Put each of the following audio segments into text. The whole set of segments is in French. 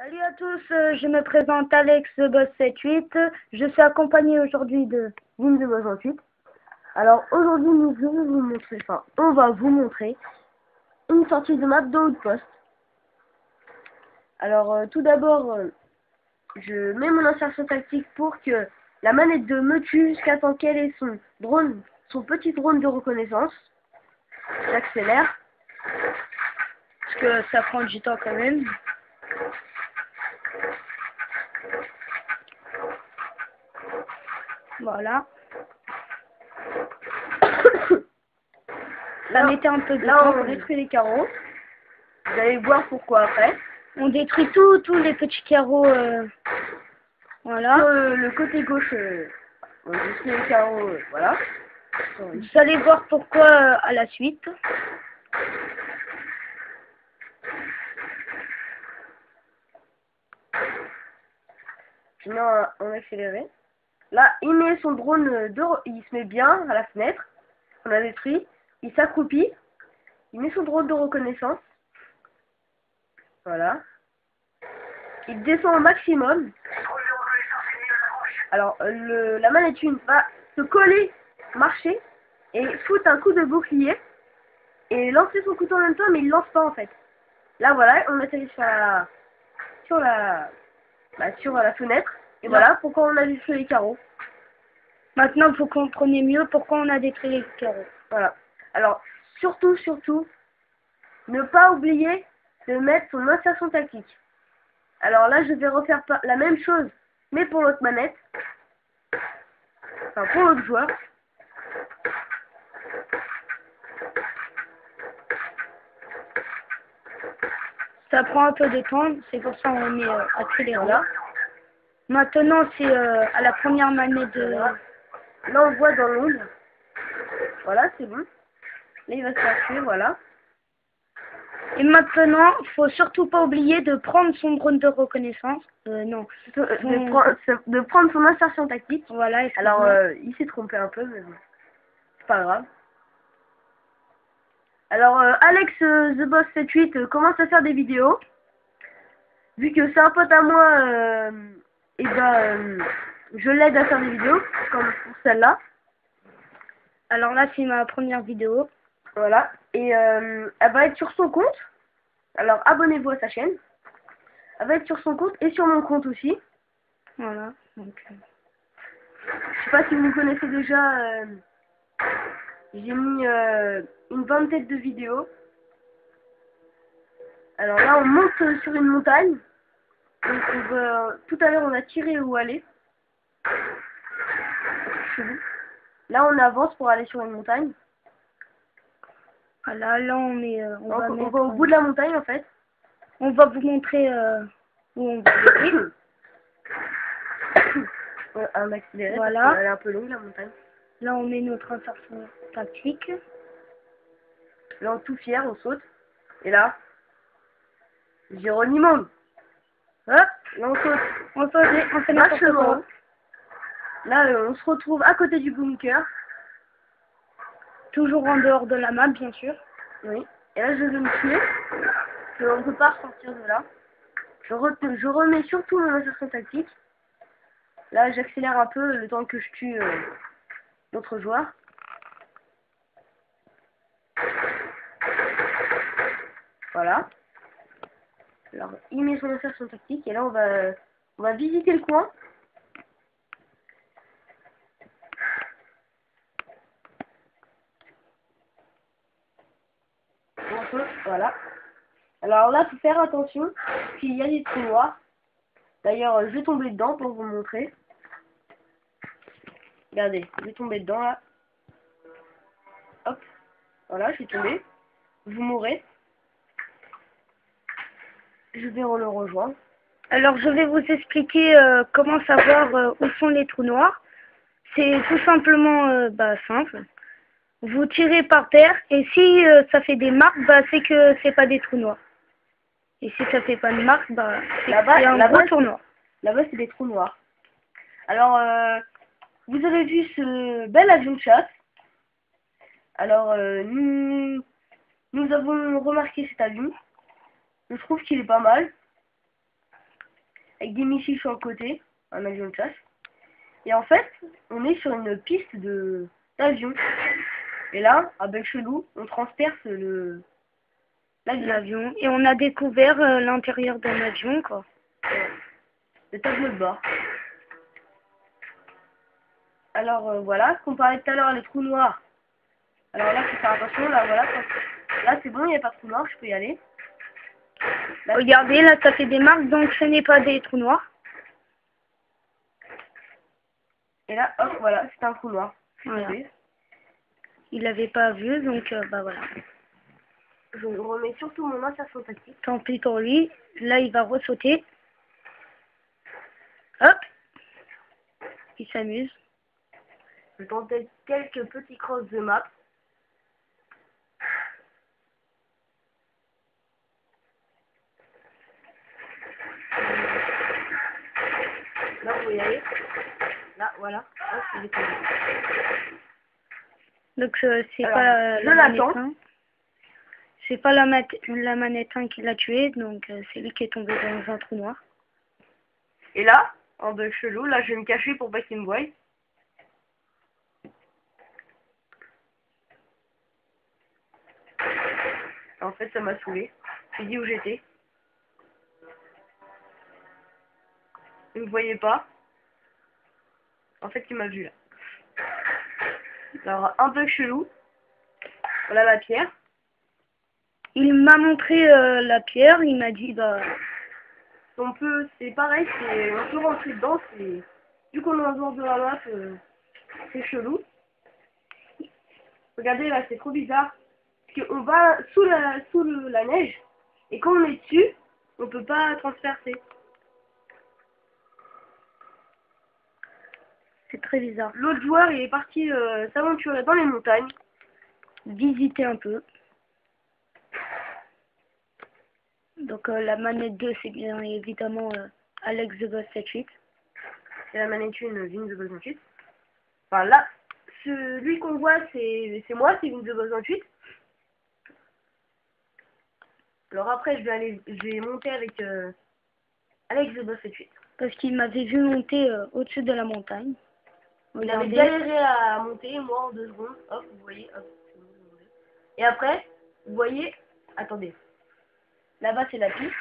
Salut à tous, je me présente Alex The Boss 78. Je suis accompagné aujourd'hui de Vim The Boss 28. Alors aujourd'hui on va vous montrer une sortie de map dans Outpost. Alors tout d'abord, je mets mon insertion tactique pour que la manette de me tue jusqu'à temps qu'elle ait son petit drone de reconnaissance. J'accélère parce que ça prend du temps quand même. Voilà. Ça mettait un peu de temps. On détruit les carreaux. Vous allez voir pourquoi après. On détruit tous les petits carreaux. Voilà. Sur le côté gauche, on détruit les carreaux. Voilà. Vous allez voir pourquoi à la suite. Je mets en accéléré. Là, il met son drone il se met bien à la fenêtre. On a détruit. Il s'accroupit. Il met son drone de reconnaissance. Voilà. Il descend au maximum. Alors, la manette 1 va se coller, marcher, et foutre un coup de bouclier, et lancer son couteau en même temps, mais il lance pas en fait. Là, voilà, on atterrit sur la fenêtre, et voilà pourquoi on a détruit les carreaux. Maintenant, vous comprenez mieux pourquoi on a détruit les carreaux. Voilà. Alors, surtout, ne pas oublier de mettre son insertion tactique. Alors là, je vais refaire la même chose, mais pour l'autre manette. Enfin, pour l'autre joueur. Ça prend un peu de temps, c'est pour ça qu'on met accéléré. Là. Maintenant, c'est à la première manette de... Là, on voit dans l'ombre. Voilà, c'est bon. Là, il va se faire tuer, voilà. Et maintenant, faut surtout pas oublier de prendre son drone de reconnaissance. Non. De prendre son insertion tactique. Voilà. Alors, il s'est trompé un peu, mais bon. C'est pas grave. Alors, Alex The Boss 78 commence à faire des vidéos. Vu que c'est un pote à moi, et je l'aide à faire des vidéos, comme pour celle-là. Alors là, c'est ma première vidéo. Voilà. Et elle va être sur son compte. Alors, abonnez-vous à sa chaîne. Elle va être sur son compte et sur mon compte aussi. Voilà. Donc, je sais pas si vous me connaissez déjà. J'ai mis une vingtaine de vidéos. Alors là, on monte sur une montagne. Donc tout à l'heure, on a tiré où aller. Là, on avance pour aller sur une montagne. Voilà, là, on va au bout de la montagne, en fait. On va vous montrer où on va aller. Un accéléré, voilà. Parce qu'elle est un peu longue, la montagne. Là, on met notre insertion tactique. Là, on tout fier, on saute. Et là, Géronimo. Hop, là, on saute. On fait n'importe quoi. Là, on se retrouve à côté du bunker. Toujours en dehors de la map, bien sûr. Oui. Et là, je vais me tuer. On ne peut pas ressortir de là. Je remets surtout mon insertion tactique. Là, j'accélère un peu le temps que je tue l'autre joueur. Voilà. Alors, il met son insertion tactique. Et là, on va visiter le coin. Voilà. Alors là, faut faire attention, qu'il y a des trous noirs. D'ailleurs, je vais tomber dedans pour vous montrer. Regardez, je vais tomber dedans là. Hop. Voilà, je suis tombé. Vous mourrez. Je vais le rejoindre. Alors, je vais vous expliquer comment savoir où sont les trous noirs. C'est tout simplement simple. Vous tirez par terre et si ça fait des marques, c'est que c'est pas des trous noirs. Et si ça fait pas de marque, c'est un gros trou noir. Là-bas, c'est des trous noirs. Alors, vous avez vu ce bel avion de chasse. Alors, nous avons remarqué cet avion. Je trouve qu'il est pas mal. avec des missiles sur le côté, un avion de chasse. Et en fait, on est sur une piste d'avion. Et là, à Bug Chelou, on transperce l'avion. Et on a découvert l'intérieur d'un avion, quoi. Le tableau de bord. Alors voilà, ce qu'on parlait tout à l'heure, les trous noirs. Alors là, faut faire attention, là voilà. Là c'est bon, il n'y a pas de trou noir, je peux y aller. Là, regardez, là ça fait des marques, donc ce n'est pas des trous noirs. Et là, hop, voilà, c'est un trou noir. Voilà. Il l'avait pas vu, donc bah voilà. Je remets surtout mon insertion tactique. Tant pis pour lui. Là, il va ressauter. Hop. Il s'amuse. Je tentais quelques petits crosses de map. Là, vous voyez. Là, voilà. Hop, il est tombé. Donc c'est pas la manette 1. C'est pas la manette 1 qui l'a tué, donc c'est lui qui est tombé dans un trou noir. Et là, en Bug Chelou, là je vais me cacher pour pas qu'il me voie. En fait ça m'a saoulé. J'ai dit où j'étais. Il me voyait pas. En fait il m'a vu là. Alors un Bug Chelou. Voilà la pierre. Il m'a montré la pierre, il m'a dit bah... On peut, c'est pareil, on peut rentrer dedans, vu qu'on est en dehors de la map, c'est chelou. Regardez là, c'est trop bizarre. Parce qu'on va sous la neige, et quand on est dessus, on peut pas transpercer. C'est très bizarre. L'autre joueur, il est parti s'aventurer dans les montagnes. Visiter un peu. Donc la manette 2, c'est bien évidemment Alex the Boss 78. Et la manette 1, Vin the Boss 28. Enfin là, celui qu'on voit, c'est moi, c'est Vin the Boss 28. Alors après, je vais monter avec Alex the Boss 78. Parce qu'il m'avait vu monter au-dessus de la montagne. Il avait galéré à monter, moi en 2 secondes. Hop, vous voyez, hop. Et après, vous voyez, attendez. Là-bas, c'est la piste.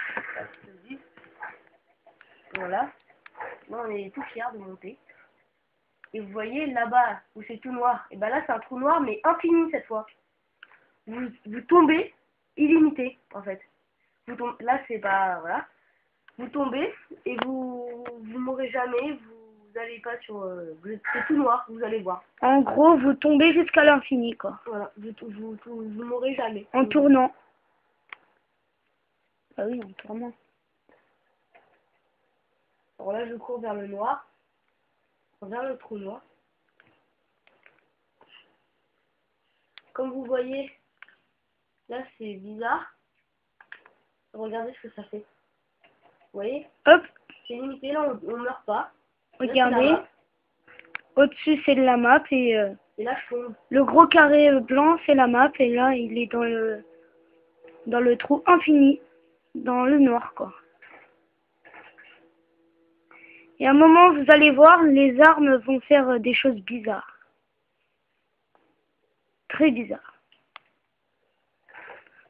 Voilà. Là, on est tout fiers de monter. Et vous voyez, là-bas, où c'est tout noir. Et ben là, c'est un trou noir, mais infini cette fois. Vous tombez illimité, en fait. Là, c'est pas... Voilà. Vous tombez et vous mourrez jamais. Vous n'allez pas sur... c'est tout noir, vous allez voir. En gros, vous tombez jusqu'à l'infini, quoi. Voilà. Vous mourrez jamais. En tournant. Ah oui, en tournant. Alors là, je cours vers le noir. Vers le trou noir. Comme vous voyez, là, c'est bizarre. Regardez ce que ça fait. Vous voyez? Hop. C'est limité, là, on meurt pas. Regardez. Au-dessus, c'est de la map et là, je tombe. Le gros carré blanc, c'est la map et là, il est dans le trou infini. Dans le noir, quoi. Et à un moment, vous allez voir, les armes vont faire des choses bizarres. Très bizarres.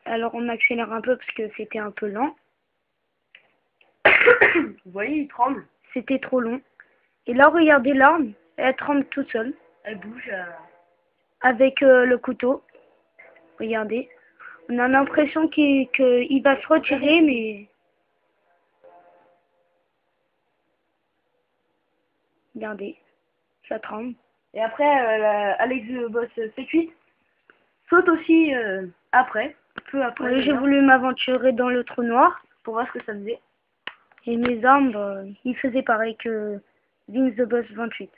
Alors, on accélère un peu parce que c'était un peu lent. Vous voyez, il tremble. C'était trop long. Et là, regardez l'arme. Elle tremble toute seule. Elle bouge. Avec le couteau. Regardez. On a l'impression qu'il va se retirer, mais... Regardez. Ça tremble. Et après, Alex the Boss 78 saute aussi après. Peu après. Oui, j'ai voulu m'aventurer dans le trou noir. Pour voir ce que ça faisait. Et mes armes, ils faisaient pareil que Vin the Boss 28.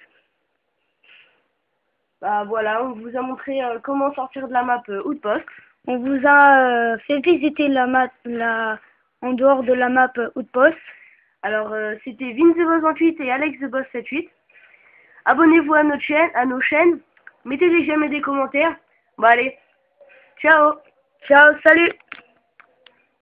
Bah voilà, on vous a montré comment sortir de la map Outpost. On vous a fait visiter la map en dehors de la map Outpost. Alors c'était Vin the Boss 28 et Alex the Boss 78. Abonnez-vous à nos chaînes. Mettez des j'aime et des commentaires. Bon allez, ciao. Ciao, salut.